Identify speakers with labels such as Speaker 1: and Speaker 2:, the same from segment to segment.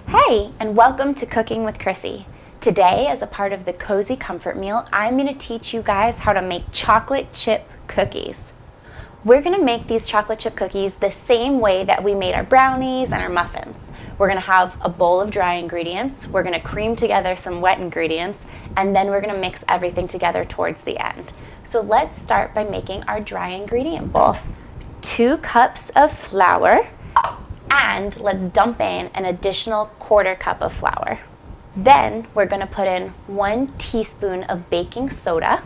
Speaker 1: Hey, and welcome to Cooking with Krissy. Today, as a part of the Cozy Comfort Meal, I'm going to teach you guys how to make chocolate chip cookies. We're going to make these chocolate chip cookies the same way that we made our brownies and our muffins. We're going to have a bowl of dry ingredients, we're going to cream together some wet ingredients, and then we're going to mix everything together towards the end. So let's start by making our dry ingredient bowl. 2 cups of flour. And let's dump in an additional 1/4 cup of flour. Then we're going to put in 1 teaspoon of baking soda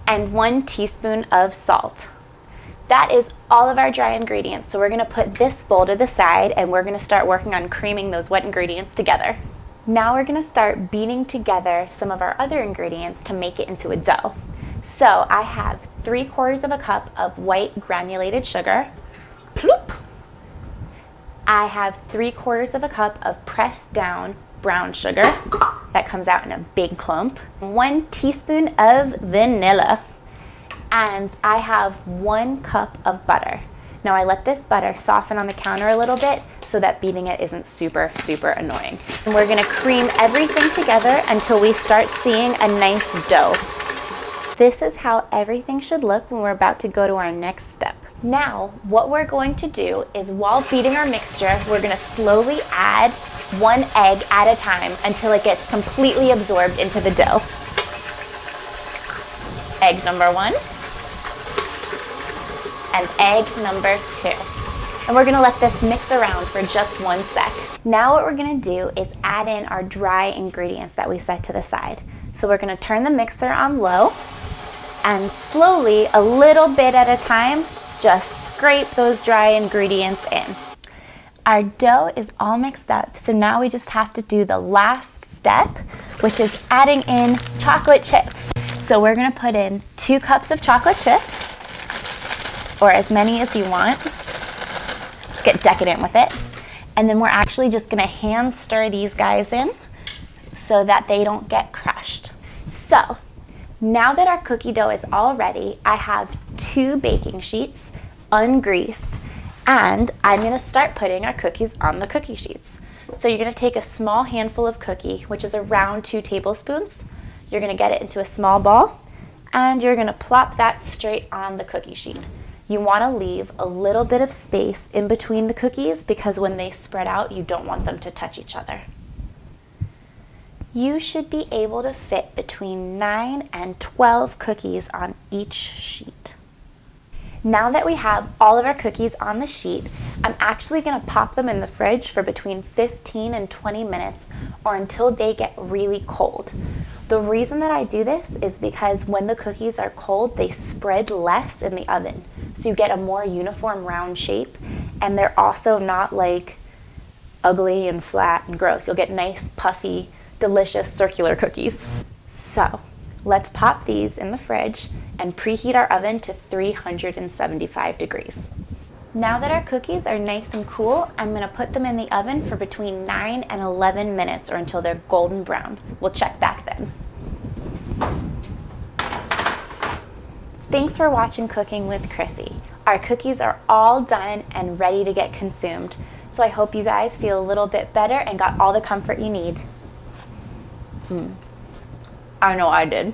Speaker 1: and 1 teaspoon of salt. That is all of our dry ingredients. So we're going to put this bowl to the side and we're going to start working on creaming those wet ingredients together. Now we're going to start beating together some of our other ingredients to make it into a dough. So I have 3/4 cup of white granulated sugar. Ploop. I have 3/4 cup of pressed down brown sugar that comes out in a big clump, 1 teaspoon of vanilla, and I have 1 cup of butter. Now I let this butter soften on the counter a little bit so that beating it isn't super annoying. And we're gonna cream everything together until we start seeing a nice dough. This is how everything should look when we're about to go to our next step. Now, what we're going to do is while beating our mixture, we're going to slowly add 1 egg at a time until it gets completely absorbed into the dough. Egg number 1 and egg number 2. And we're going to let this mix around for just 1 sec. Now what we're going to do is add in our dry ingredients that we set to the side. So we're going to turn the mixer on low and slowly, a little bit at a time, just scrape those dry ingredients in. Our dough is all mixed up, so now we just have to do the last step, which is adding in chocolate chips. So we're gonna put in 2 cups of chocolate chips, or as many as you want. Let's get decadent with it. And then we're actually just gonna hand stir these guys in so that they don't get crushed. So, now that our cookie dough is all ready, I have 2 baking sheets, ungreased, and I'm going to start putting our cookies on the cookie sheets. So you're going to take a small handful of cookie, which is around 2 tablespoons. You're going to get it into a small ball, and you're going to plop that straight on the cookie sheet. You want to leave a little bit of space in between the cookies because when they spread out, you don't want them to touch each other. You should be able to fit between 9 and 12 cookies on each sheet. Now that we have all of our cookies on the sheet, I'm actually going to pop them in the fridge for between 15 and 20 minutes or until they get really cold. The reason that I do this is because when the cookies are cold, they spread less in the oven. So you get a more uniform round shape, and they're also not like ugly and flat and gross. You'll get nice, puffy, delicious circular cookies. So let's pop these in the fridge and preheat our oven to 375 degrees. Now that our cookies are nice and cool, I'm going to put them in the oven for between 9 and 11 minutes or until they're golden brown. We'll check back then. Thanks for watching Cooking with Krissy. Our cookies are all done and ready to get consumed. So I hope you guys feel a little bit better and got all the comfort you need. I know I did.